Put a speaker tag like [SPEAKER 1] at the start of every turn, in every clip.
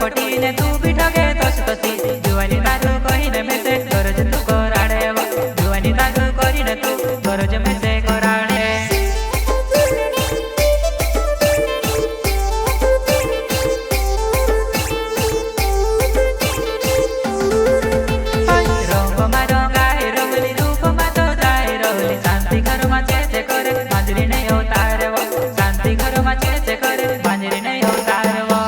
[SPEAKER 1] कटकटी ने तू भी ठगे तस तसी जुवानी तारू कही ने में से गरज तू कराड़े जुवानी तारू करी ने तू गरज में से कराड़े रंग मारो गाय रवली रूप मा तो जाय रवली शांति घर मा चेचे करे मांजरी नहीं होता रे वो शांति घर मा चेचे करे मांजरी नहीं होता रे वो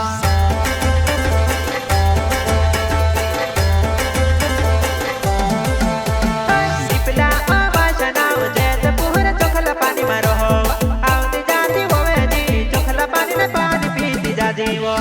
[SPEAKER 1] दीपला आवाज नाव जेत पुहर चोखला पानी मा रहो आवती जाती वो वेदी चोखला पानी में पानी पीती जाती वो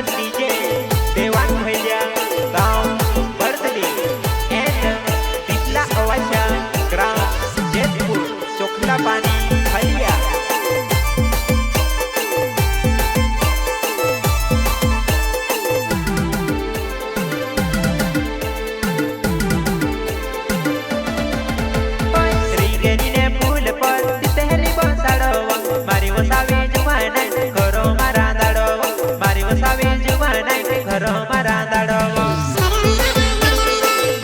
[SPEAKER 1] डीजे देवान भैया गांव बरतली एंड दिपला अवाशा ग्राम जेतपुर चोखला पानी हलिया श्रीगेरी ने फूल पर तितहली बसाड़ो मारी वसावी जुवान करो मारा दाड़ो मारी वसावी जुवान करो मारा दाड़ो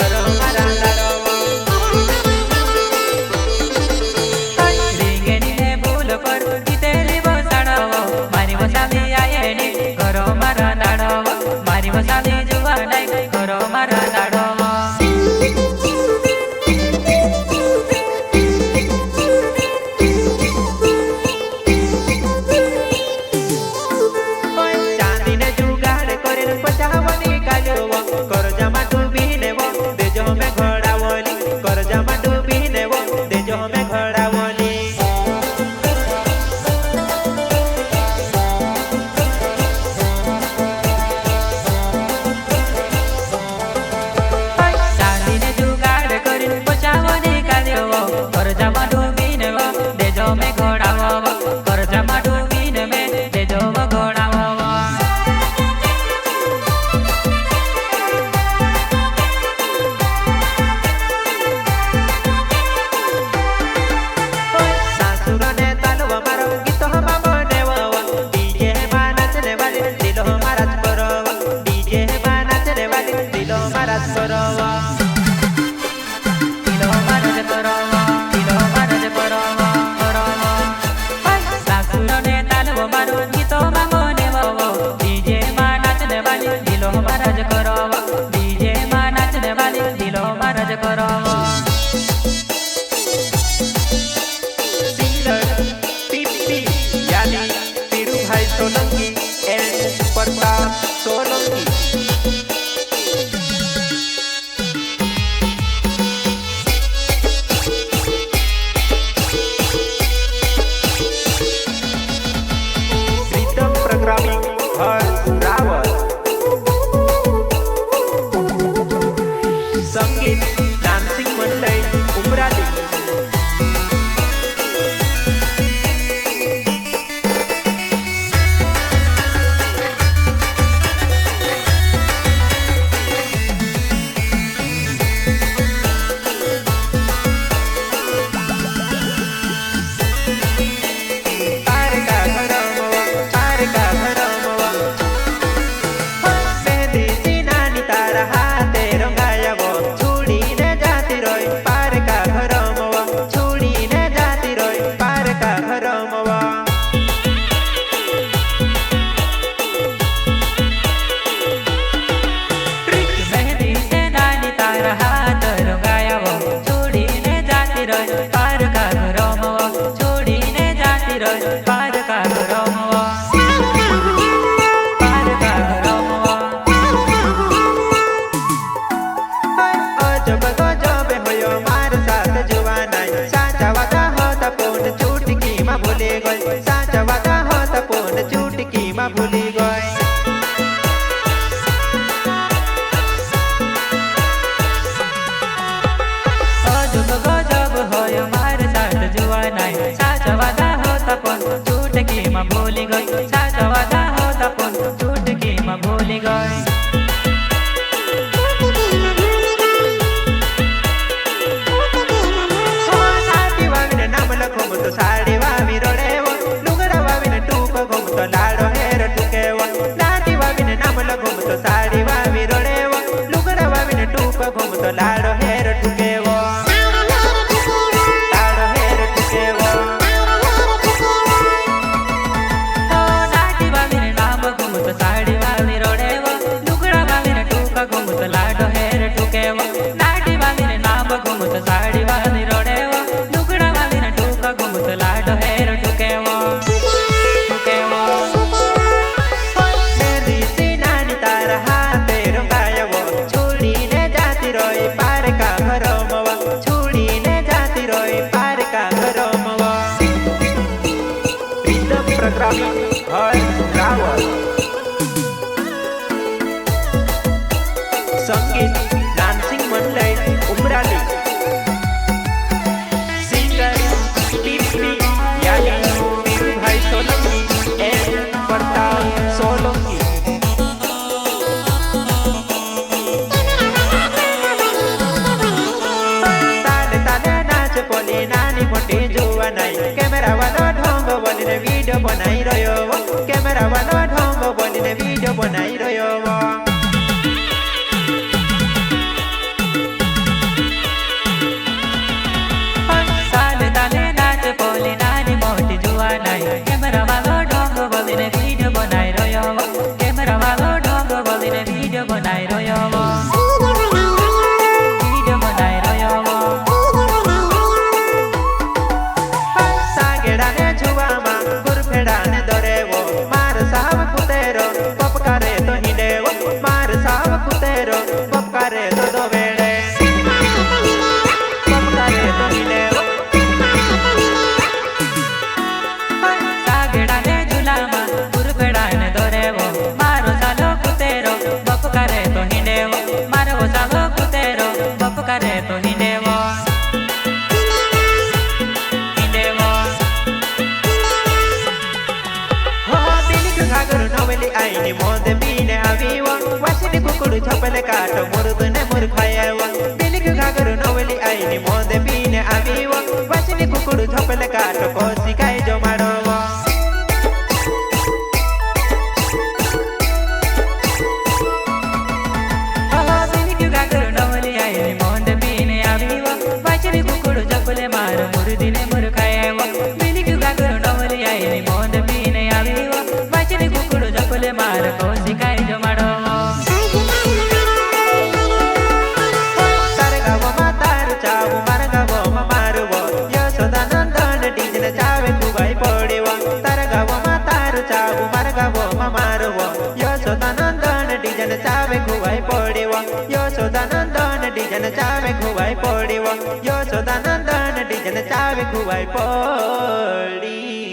[SPEAKER 1] करो मारा दाड़ो साचवादा होता पण चुटकीमा भुली गई साचवादा होता पण चुटकीमा भुली गई
[SPEAKER 2] साडी वावीने नाम लखो तो साडी वावी रोडेव लुगडा वावीने टूक घुम तो लाडो हेर टुकेव साडी वावीने नाम लखो तो साडी वावी रोडेव लुगडा वावीने टूक घुम तो लाडो हेर टुकेव लाडो हेर टुकेव
[SPEAKER 1] नाटी वावीने नाम घुमत साडी वावी रोडेव लुगडा वावीने टूक घुमत लाडो हेर टुकेव नाटी वावीने नाम घुमत साडी वावी रोडेव लुगडा वावीने टूक घुमत लाडो हेर टुकेव टुकेव
[SPEAKER 2] मेरी सी नानी तारा हाथे रंगायव छुड़ीने जाती रोई पार का घरोमव छुड़ीने जाती रोई पार का घरोमव रिदम प्रोग्रामिंग हर रावल संगीत डान्सिंग मंडळ उमराली सिंगर टीपी यानी भाई सोलंकी एंड प्रताप सोलंकी ताले ताले नाच बोली नानी मोटी जुवा नहीं कैमरा वाला ढोंग बोली ने वीडियो बनाई रह्यो कैमरा वाला ढोंग बोली ने वीडियो बनाई रह्यो
[SPEAKER 1] ताले ताले नाच बोली नानी मोटी जुवा नहीं कैमरा वालो ढोंग बोली ने वीडियो बनाई रह्यो कैमरा वालो ढोंग बोली ने वीडियो बनाई रह्यो वीडियो बनाई रह्यो
[SPEAKER 2] सागेडाने जुवामा गुरफेडाने दोरेवो मार साव कुतेरो पपकारे तो हिंडेवो मार साव कुतेरो पपकारे तो दोवेडे पपकारे तो हिंडेवो
[SPEAKER 1] सागेडाने झुलामा गुरफेडाने दोरेवो मारो सालो कुतेरो बपकारे तो हिंडेवो मारो सालो कुतेरो बपकारे तो हिंडेवो हिंडेवो
[SPEAKER 2] हो बिलिक घागरू नवली आईनी मोदे बीने आवीवो वाशिनी कुकुडू छपले काटो मुरुगने मुरखायवो बिलिक घागरू नवली आईनी मोदे बीने आवीवो वाशिनी कुकुडू छपले काटो कोसी काई जो माडोवो
[SPEAKER 1] वाचरी कुकुड़ जपले मार मुर्दिने मुरखायव बिलिक गागरो नवली आईनी मोंद बीने आवीव वाचरी कुकुड़ जपले मार कोसी काई जो माडो
[SPEAKER 2] तारगावो मा तार चावो मारगावो मा मारवो यशोदानंदन डीजने चावे कुबाई पडेवो तारगावो मा तार चावो मारगावो मा मारवो यशोदानंदन डीजने चावे कुबाई पडेवो यशोदानंदन डीजने चावे कुबाई पडेवो यशोदानंदन डीजने चावे कुबाई पडी